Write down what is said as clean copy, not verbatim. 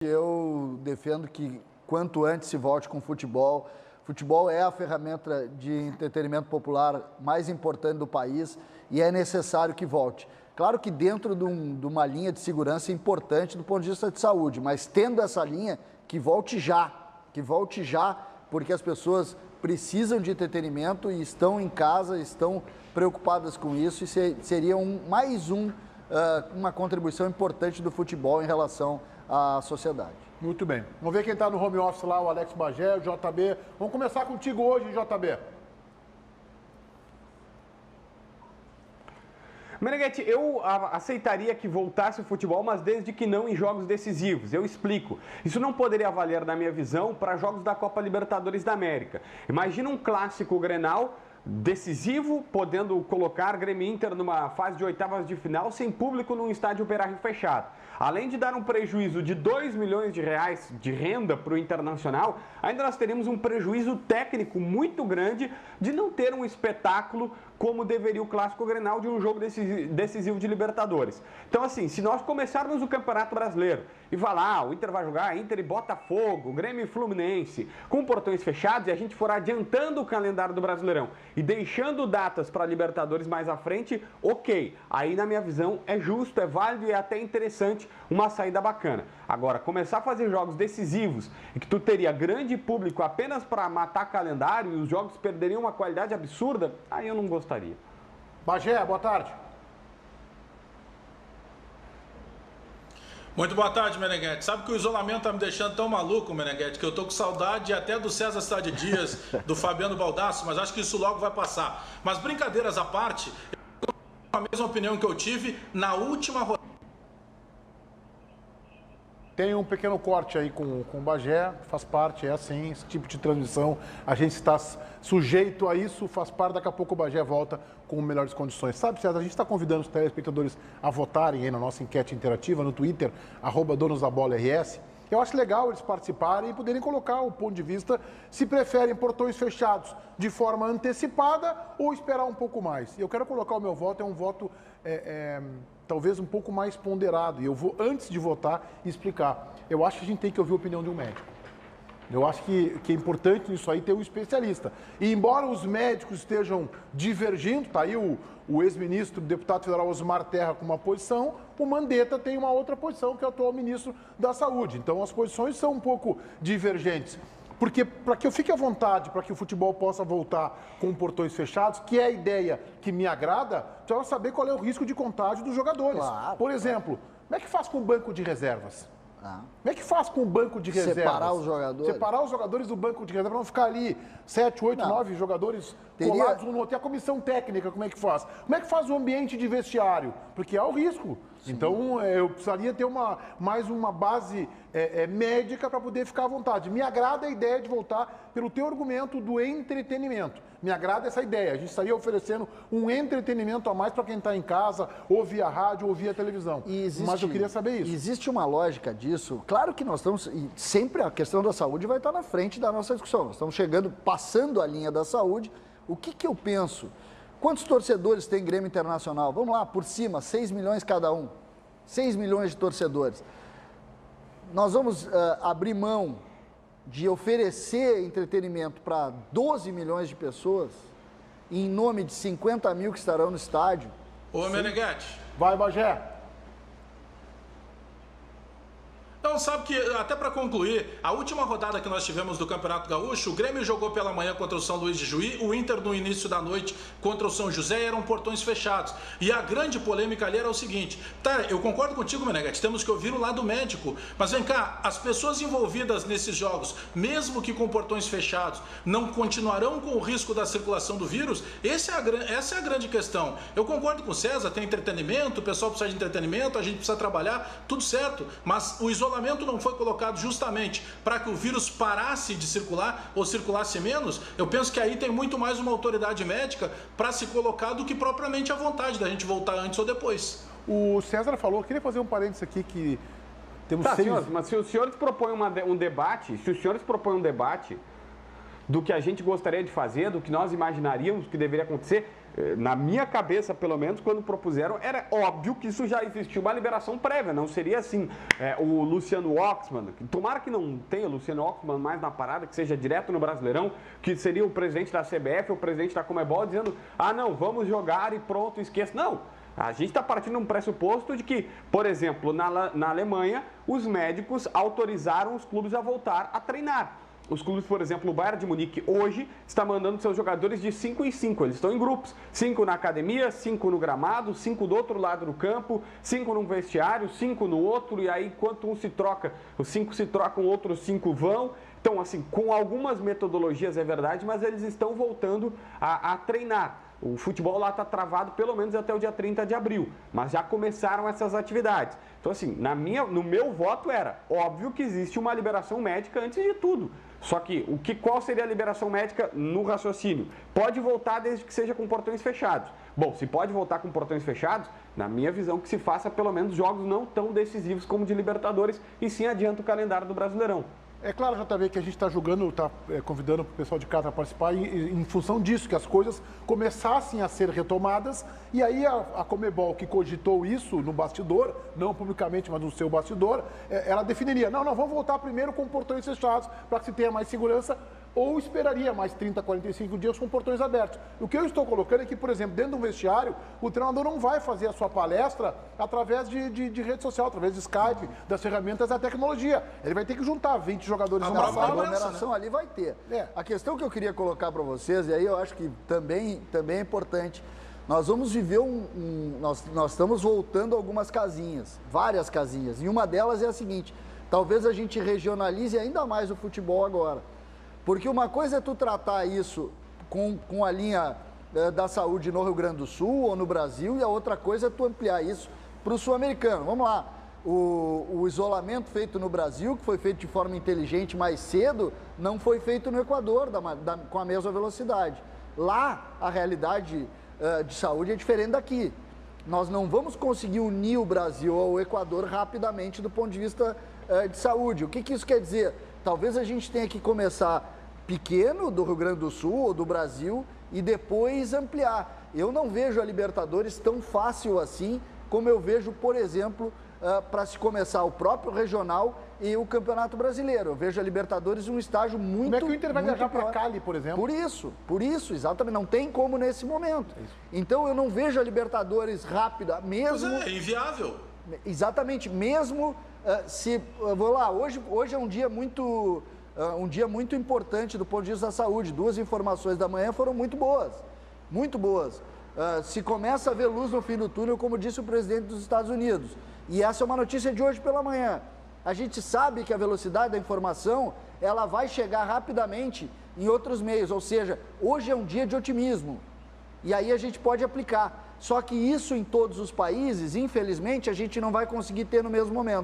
Eu defendo que quanto antes se volte com o futebol. Futebol é a ferramenta de entretenimento popular mais importante do país e é necessário que volte. Claro que dentro de uma linha de segurança importante do ponto de vista de saúde, mas tendo essa linha, que volte já, porque as pessoas precisam de entretenimento e estão em casa, estão preocupadas com isso e seria uma contribuição importante do futebol em relação à sociedade. Muito bem. Vamos ver quem está no home office lá, o Alex Bagé, o JB. Vamos começar contigo hoje, JB. Meneghetti, eu aceitaria que voltasse o futebol, mas desde que não em jogos decisivos. Eu explico. Isso não poderia valer, na minha visão, para jogos da Copa Libertadores da América. Imagina um clássico Grenal decisivo, podendo colocar Grêmio e Inter numa fase de oitavas de final sem público num estádio Beira-Rio fechado. Além de dar um prejuízo de 2 milhões de reais de renda para o Internacional, ainda nós teríamos um prejuízo técnico muito grande de não ter um espetáculo como deveria o Clássico Grenal de um jogo decisivo de Libertadores. Então, assim, se nós começarmos o Campeonato Brasileiro e falar, o Inter vai jogar Inter e Botafogo, Grêmio e Fluminense, com portões fechados, e a gente for adiantando o calendário do Brasileirão e deixando datas para Libertadores mais à frente, ok. Aí, na minha visão, é justo, é válido e é até interessante uma saída bacana. Agora, começar a fazer jogos decisivos e que tu teria grande público apenas para matar calendário e os jogos perderiam uma qualidade absurda, aí eu não gostaria. Bagé, boa tarde. Muito boa tarde, Meneghetti. Sabe que o isolamento tá me deixando tão maluco, Meneghetti, que eu tô com saudade até do César Cidade Dias, do Fabiano Baldasso, mas acho que isso logo vai passar. Mas brincadeiras à parte, eu tô com a mesma opinião que eu tive na última rodada. Tem um pequeno corte aí com o Bagé, faz parte, é assim, esse tipo de transmissão, a gente está sujeito a isso, faz parte, daqui a pouco o Bagé volta com melhores condições. Sabe, César, a gente está convidando os telespectadores a votarem aí na nossa enquete interativa no Twitter, @donosdabolaRS. Eu acho legal eles participarem e poderem colocar o ponto de vista se preferem portões fechados de forma antecipada ou esperar um pouco mais. Eu quero colocar o meu voto, é um voto talvez um pouco mais ponderado. E eu vou, antes de votar, explicar. Eu acho que a gente tem que ouvir a opinião de um médico. Eu acho que é importante nisso aí ter um especialista. E embora os médicos estejam divergindo, tá aí o ex-ministro, deputado federal Osmar Terra com uma posição, o Mandetta tem uma outra posição, que é o atual ministro da Saúde. Então as posições são um pouco divergentes. Porque para que eu fique à vontade, para que o futebol possa voltar com portões fechados, que é a ideia que me agrada, precisa saber qual é o risco de contágio dos jogadores. Claro, por exemplo, como é que faz com o banco de reservas? Como é que faz com o banco de reservas? Separar os jogadores? Separar os jogadores do banco de reservas, para não ficar ali 7, 8, 9 jogadores colados um no outro. E a comissão técnica, como é que faz? Como é que faz o ambiente de vestiário? Porque há o risco. Sim. Então, eu precisaria ter mais uma base médica para poder ficar à vontade. Me agrada a ideia de voltar pelo teu argumento do entretenimento. Me agrada essa ideia. A gente estaria oferecendo um entretenimento a mais para quem está em casa, ou via rádio, ou via televisão. Mas eu queria saber isso. Existe uma lógica disso. Claro que nós estamos... E sempre a questão da saúde vai estar na frente da nossa discussão. Nós estamos passando a linha da saúde. O que eu penso? Quantos torcedores tem Grêmio Internacional? Vamos lá, por cima, 6 milhões cada um. 6 milhões de torcedores. Nós vamos abrir mão de oferecer entretenimento para 12 milhões de pessoas em nome de 50 mil que estarão no estádio. Ô, Meneghetti. Vai, Bagé. Então, sabe que, até para concluir, a última rodada que nós tivemos do Campeonato Gaúcho, o Grêmio jogou pela manhã contra o São Luís de Juí, o Inter no início da noite contra o São José, eram portões fechados. E a grande polêmica ali era o seguinte, tá, eu concordo contigo, Meneghetti, temos que ouvir o lado médico, mas vem cá, as pessoas envolvidas nesses jogos, mesmo que com portões fechados, não continuarão com o risco da circulação do vírus? Essa é a grande questão. Eu concordo com o César, tem entretenimento, o pessoal precisa de entretenimento, a gente precisa trabalhar, tudo certo, mas o isolamento não foi colocado justamente para que o vírus parasse de circular ou circulasse menos. Eu penso que aí tem muito mais uma autoridade médica para se colocar do que propriamente a vontade da gente voltar antes ou depois. O César falou, queria fazer um parênteses aqui que temos senhores, mas se os senhores propõem um debate do que a gente gostaria de fazer, do que nós imaginaríamos que deveria acontecer, Na minha cabeça, pelo menos, quando propuseram, era óbvio que isso já existia uma liberação prévia, não seria assim. O Luciano Oxman, tomara que não tenha o Luciano Oxman mais na parada, que seja direto no Brasileirão, que seria o presidente da CBF, o presidente da Conmebol, dizendo, não, vamos jogar e pronto, esqueça. Não, a gente está partindo de um pressuposto de que, por exemplo, na Alemanha, os médicos autorizaram os clubes a voltar a treinar. Os clubes, por exemplo, o Bayern de Munique hoje está mandando seus jogadores de 5 em 5. Eles estão em grupos. 5 na academia, 5 no gramado, 5 do outro lado do campo, 5 num vestiário, 5 no outro. E aí, enquanto um se troca, os 5 se trocam, outros 5 vão. Então, assim, com algumas metodologias é verdade, mas eles estão voltando a treinar. O futebol lá está travado pelo menos até o dia 30 de abril, mas já começaram essas atividades. Então, assim, no meu voto era óbvio que existe uma liberação médica antes de tudo. Só que qual seria a liberação médica no raciocínio? Pode voltar desde que seja com portões fechados. Bom, se pode voltar com portões fechados, na minha visão que se faça pelo menos jogos não tão decisivos como de Libertadores e sim adianta o calendário do Brasileirão. É claro, JV, que a gente está julgando, está convidando o pessoal de casa a participar em função disso, que as coisas começassem a ser retomadas, e aí a Conmebol, que cogitou isso no bastidor, não publicamente, mas no seu bastidor, ela definiria, não, vamos voltar primeiro com portões fechados para que se tenha mais segurança, ou esperaria mais 30, 45 dias com portões abertos. O que eu estou colocando é que, por exemplo, dentro de um vestiário, o treinador não vai fazer a sua palestra através de rede social, através de Skype, das ferramentas da tecnologia. Ele vai ter que juntar 20 jogadores numa sala. A aglomeração ali vai ter. A questão que eu queria colocar para vocês, e aí eu acho que também é importante, nós vamos viver nós estamos voltando algumas casinhas, várias casinhas, e uma delas é a seguinte, talvez a gente regionalize ainda mais o futebol agora. Porque uma coisa é tu tratar isso com a linha da saúde no Rio Grande do Sul ou no Brasil, e a outra coisa é tu ampliar isso para o sul-americano. Vamos lá, o isolamento feito no Brasil, que foi feito de forma inteligente mais cedo, não foi feito no Equador com a mesma velocidade. Lá, a realidade de saúde é diferente daqui. Nós não vamos conseguir unir o Brasil ao Equador rapidamente do ponto de vista de saúde. O que isso quer dizer? Talvez a gente tenha que começar pequeno do Rio Grande do Sul ou do Brasil e depois ampliar. Eu não vejo a Libertadores tão fácil assim como eu vejo, por exemplo, para se começar o próprio regional e o Campeonato Brasileiro. Eu vejo a Libertadores um estágio muito... Como é que o Inter vai viajar para Cali, por exemplo? Por isso, exatamente, não tem como nesse momento. Então eu não vejo a Libertadores rápida, mesmo... Pois é inviável. Exatamente, mesmo se... Vou lá, hoje é um dia muito importante do ponto de vista da saúde. 2 informações da manhã foram muito boas, muito boas. Se começa a ver luz no fim do túnel, como disse o presidente dos Estados Unidos. E essa é uma notícia de hoje pela manhã. A gente sabe que a velocidade da informação, ela vai chegar rapidamente em outros meios. Ou seja, hoje é um dia de otimismo. E aí a gente pode aplicar. Só que isso em todos os países, infelizmente, a gente não vai conseguir ter no mesmo momento.